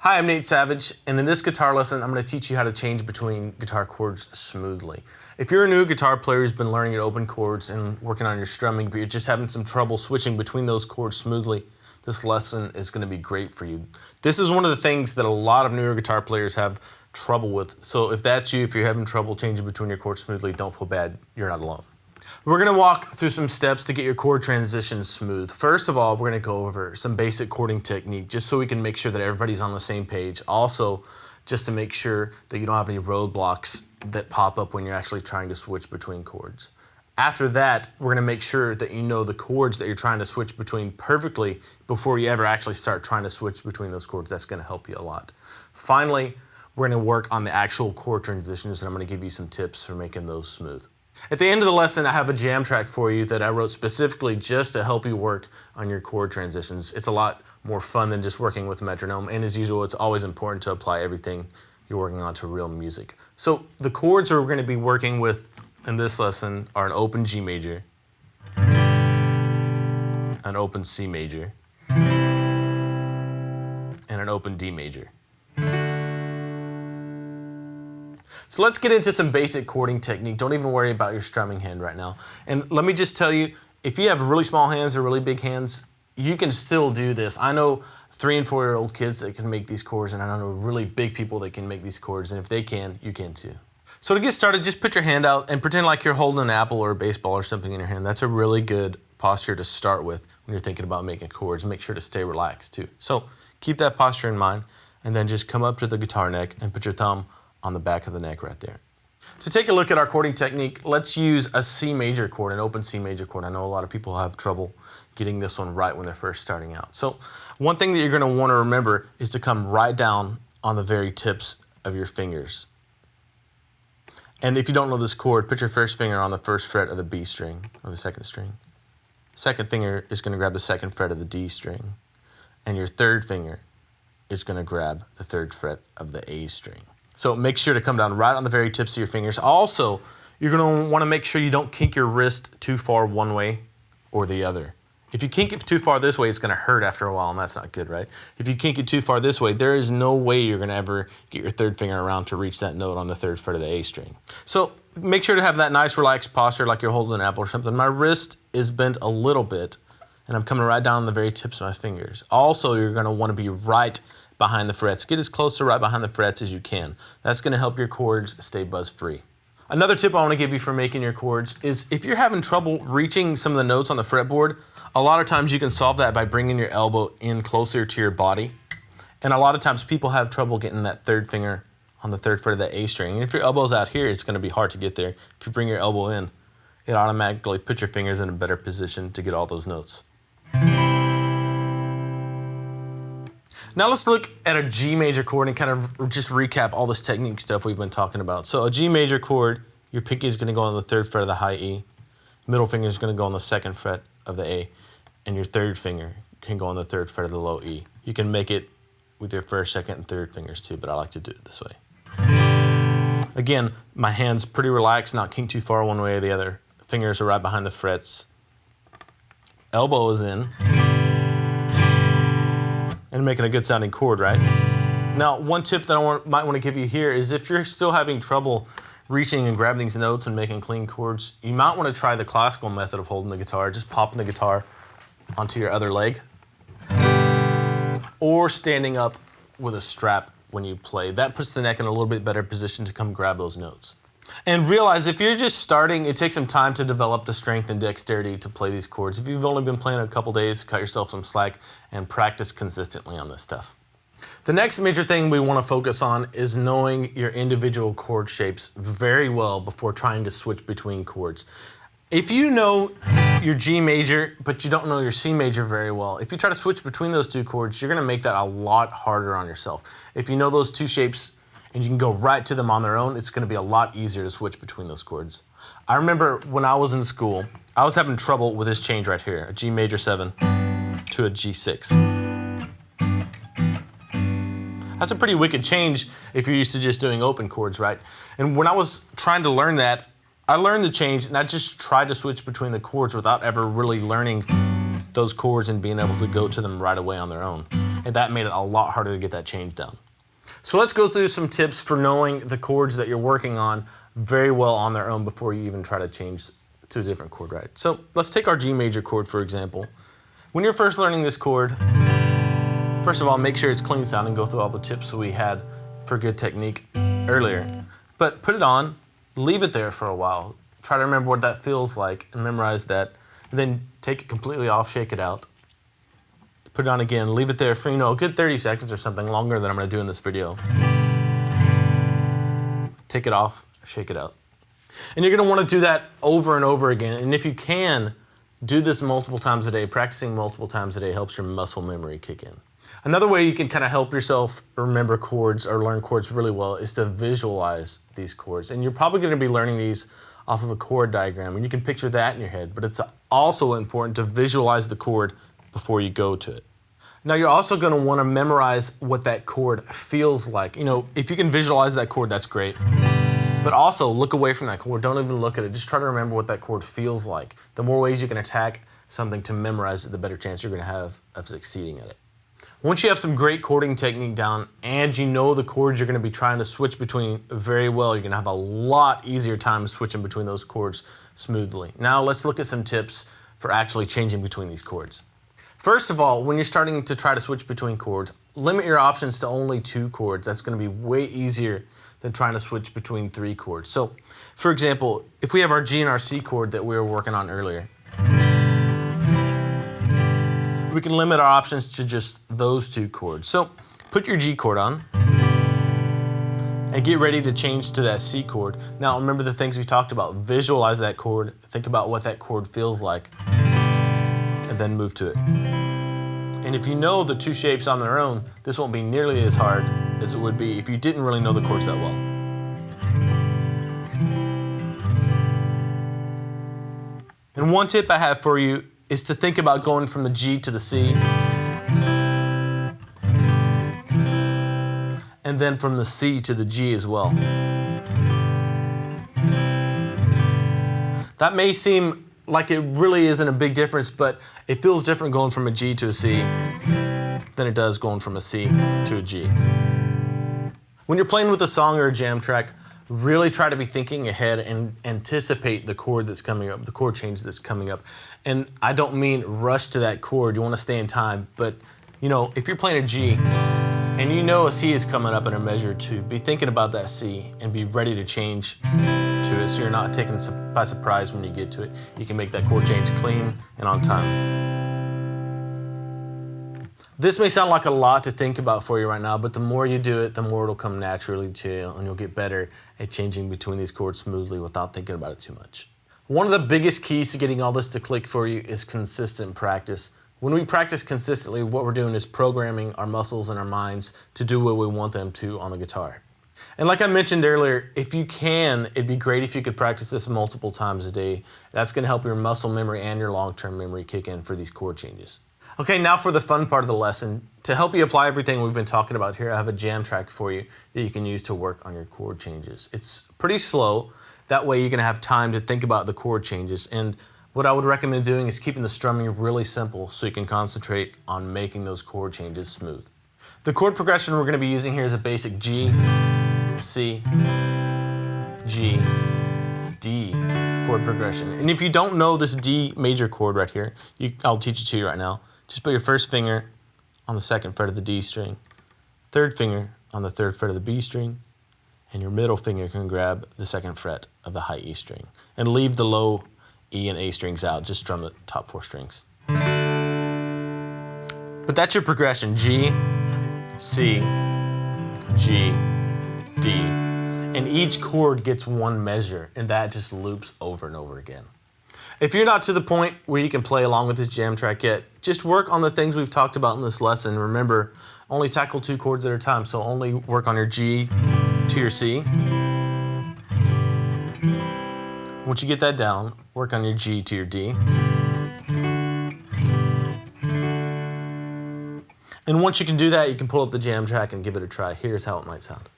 Hi, I'm Nate Savage, and in this guitar lesson, I'm going to teach you how to change between guitar chords smoothly. If you're a new guitar player who's been learning your open chords and working on your strumming, but you're just having some trouble switching between those chords smoothly, this lesson is going to be great for you. This is one of the things that a lot of newer guitar players have trouble with. So if that's you, if you're having trouble changing between your chords smoothly, don't feel bad, you're not alone. We're going to walk through some steps to get your chord transitions smooth. First of all, we're going to go over some basic chording technique just so we can make sure that everybody's on the same page. Also, just to make sure that you don't have any roadblocks that pop up when you're actually trying to switch between chords. After that, we're going to make sure that you know the chords that you're trying to switch between perfectly before you ever actually start trying to switch between those chords. That's going to help you a lot. Finally, we're going to work on the actual chord transitions, and I'm going to give you some tips for making those smooth. At the end of the lesson, I have a jam track for you that I wrote specifically just to help you work on your chord transitions. It's a lot more fun than just working with metronome, and as usual, it's always important to apply everything you're working on to real music. So the chords we're going to be working with in this lesson are an open G major, an open C major, and an open D major. So let's get into some basic chording technique. Don't even worry about your strumming hand right now. And let me just tell you, if you have really small hands or really big hands, you can still do this. I know 3- and 4-year-old kids that can make these chords, and I know really big people that can make these chords, and if they can, you can too. So to get started, just put your hand out and pretend like you're holding an apple or a baseball or something in your hand. That's a really good posture to start with when you're thinking about making chords. Make sure to stay relaxed too. So keep that posture in mind, and then just come up to the guitar neck and put your thumb on the back of the neck right there. To take a look at our chording technique, let's use a C major chord, an open C major chord. I know a lot of people have trouble getting this one right when they're first starting out. So one thing that you're going to want to remember is to come right down on the very tips of your fingers. And if you don't know this chord, put your first finger on the first fret of the B string or the second string. Second finger is going to grab the second fret of the D string. And your third finger is going to grab the third fret of the A string. So make sure to come down right on the very tips of your fingers. Also, you're going to want to make sure you don't kink your wrist too far one way or the other. If you kink it too far this way, it's going to hurt after a while, and that's not good, right? If you kink it too far this way, there is no way you're going to ever get your third finger around to reach that note on the third fret of the A string. So make sure to have that nice relaxed posture like you're holding an apple or something. My wrist is bent a little bit, and I'm coming right down on the very tips of my fingers. Also, you're going to want to be right behind the frets. Get as close to right behind the frets as you can. That's going to help your chords stay buzz-free. Another tip I want to give you for making your chords is if you're having trouble reaching some of the notes on the fretboard, a lot of times you can solve that by bringing your elbow in closer to your body. And a lot of times people have trouble getting that third finger on the third fret of the A string. And if your elbow's out here, it's going to be hard to get there. If you bring your elbow in, it automatically puts your fingers in a better position to get all those notes. Now let's look at a G major chord and kind of just recap all this technique stuff we've been talking about. So a G major chord, your pinky is going to go on the third fret of the high E, middle finger is going to go on the second fret of the A, and your third finger can go on the third fret of the low E. You can make it with your first, second, and third fingers too, but I like to do it this way. Again, my hand's pretty relaxed, not kinked too far one way or the other. Fingers are right behind the frets. Elbow is in. And making a good sounding chord, right? Now, one tip that I might want to give you here is if you're still having trouble reaching and grabbing these notes and making clean chords, you might want to try the classical method of holding the guitar, just popping the guitar onto your other leg, or standing up with a strap when you play. That puts the neck in a little bit better position to come grab those notes. And realize if you're just starting, it takes some time to develop the strength and dexterity to play these chords. If you've only been playing a couple days, cut yourself some slack and practice consistently on this stuff. The next major thing we want to focus on is knowing your individual chord shapes very well before trying to switch between chords. If you know your G major, but you don't know your C major very well, if you try to switch between those two chords, you're going to make that a lot harder on yourself. If you know those two shapes and you can go right to them on their own, it's going to be a lot easier to switch between those chords. I remember when I was in school, I was having trouble with this change right here, a G major 7 to a G6. That's a pretty wicked change if you're used to just doing open chords, right? And when I was trying to learn that, I learned the change and I just tried to switch between the chords without ever really learning those chords and being able to go to them right away on their own. and that made it a lot harder to get that change down. So let's go through some tips for knowing the chords that you're working on very well on their own before you even try to change to a different chord, right? So let's take our G major chord, for example. When you're first learning this chord, first of all, make sure it's clean sounding. Go through all the tips we had for good technique earlier. But put it on, leave it there for a while. Try to remember what that feels like and memorize that. And then take it completely off, shake it out. Put it on again, leave it there for, a good 30 seconds or something, longer than I'm gonna do in this video. Take it off, shake it out. And you're gonna wanna do that over and over again. And if you can, do this multiple times a day. Practicing multiple times a day helps your muscle memory kick in. Another way you can kind of help yourself remember chords or learn chords really well is to visualize these chords. And you're probably gonna be learning these off of a chord diagram, and you can picture that in your head, but it's also important to visualize the chord before you go to it. Now you're also going to want to memorize what that chord feels like. If you can visualize that chord, that's great. But also look away from that chord. Don't even look at it. Just try to remember what that chord feels like. The more ways you can attack something to memorize it, the better chance you're going to have of succeeding at it. Once you have some great chording technique down and you know the chords you're going to be trying to switch between very well, you're going to have a lot easier time switching between those chords smoothly. Now let's look at some tips for actually changing between these chords. First of all, when you're starting to try to switch between chords, limit your options to only 2 chords. That's going to be way easier than trying to switch between 3 chords. So, for example, if we have our G and our C chord that we were working on earlier, we can limit our options to just those 2 chords. So, put your G chord on and get ready to change to that C chord. Now, remember the things we talked about. Visualize that chord, think about what that chord feels like, and then move to it. And if you know the 2 shapes on their own, this won't be nearly as hard as it would be if you didn't really know the chords that well. And one tip I have for you is to think about going from the G to the C, and then from the C to the G as well. That may seem like it really isn't a big difference, but it feels different going from a G to a C than it does going from a C to a G. When you're playing with a song or a jam track, really try to be thinking ahead and anticipate the chord that's coming up, the chord change that's coming up. And I don't mean rush to that chord, you want to stay in time, but if you're playing a G and you know a C is coming up in a measure 2, be thinking about that C and be ready to change to it so you're not taken by surprise when you get to it. You can make that chord change clean and on time. This may sound like a lot to think about for you right now, but the more you do it, the more it'll come naturally to you, and you'll get better at changing between these chords smoothly without thinking about it too much. One of the biggest keys to getting all this to click for you is consistent practice. When we practice consistently, what we're doing is programming our muscles and our minds to do what we want them to on the guitar. And like I mentioned earlier, if you can, it'd be great if you could practice this multiple times a day. That's going to help your muscle memory and your long-term memory kick in for these chord changes. Okay, now for the fun part of the lesson. To help you apply everything we've been talking about here, I have a jam track for you that you can use to work on your chord changes. It's pretty slow. That way you're going to have time to think about the chord changes. And what I would recommend doing is keeping the strumming really simple so you can concentrate on making those chord changes smooth. The chord progression we're going to be using here is a basic G, C, G, D chord progression. And if you don't know this D major chord right here, I'll teach it to you right now. Just put your first finger on the 2nd fret of the D string, 3rd finger on the 3rd fret of the B string, and your middle finger can grab the 2nd fret of the high E string. And leave the low E and A strings out, just strum the top 4 strings. But that's your progression, G, C, G, D. And each chord gets 1 measure, and that just loops over and over again. If you're not to the point where you can play along with this jam track yet, just work on the things we've talked about in this lesson. Remember, only tackle 2 chords at a time, so only work on your G to your C. Once you get that down, work on your G to your D. And once you can do that, you can pull up the jam track and give it a try. Here's how it might sound.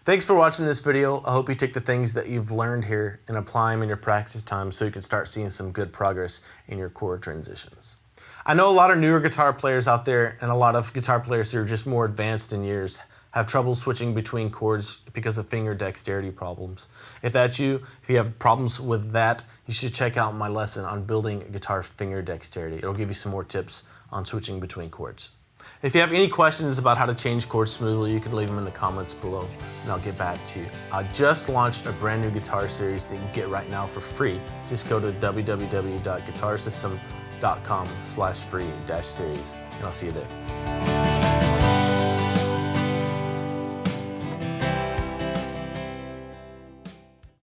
Thanks for watching this video. I hope you take the things that you've learned here and apply them in your practice time so you can start seeing some good progress in your chord transitions. I know a lot of newer guitar players out there and a lot of guitar players who are just more advanced in years have trouble switching between chords because of finger dexterity problems. If that's you, if you have problems with that, you should check out my lesson on building guitar finger dexterity. It'll give you some more tips on switching between chords. If you have any questions about how to change chords smoothly, you can leave them in the comments below and I'll get back to you. I just launched a brand new guitar series that you can get right now for free. Just go to www.guitarsystem.com/free-series and I'll see you there.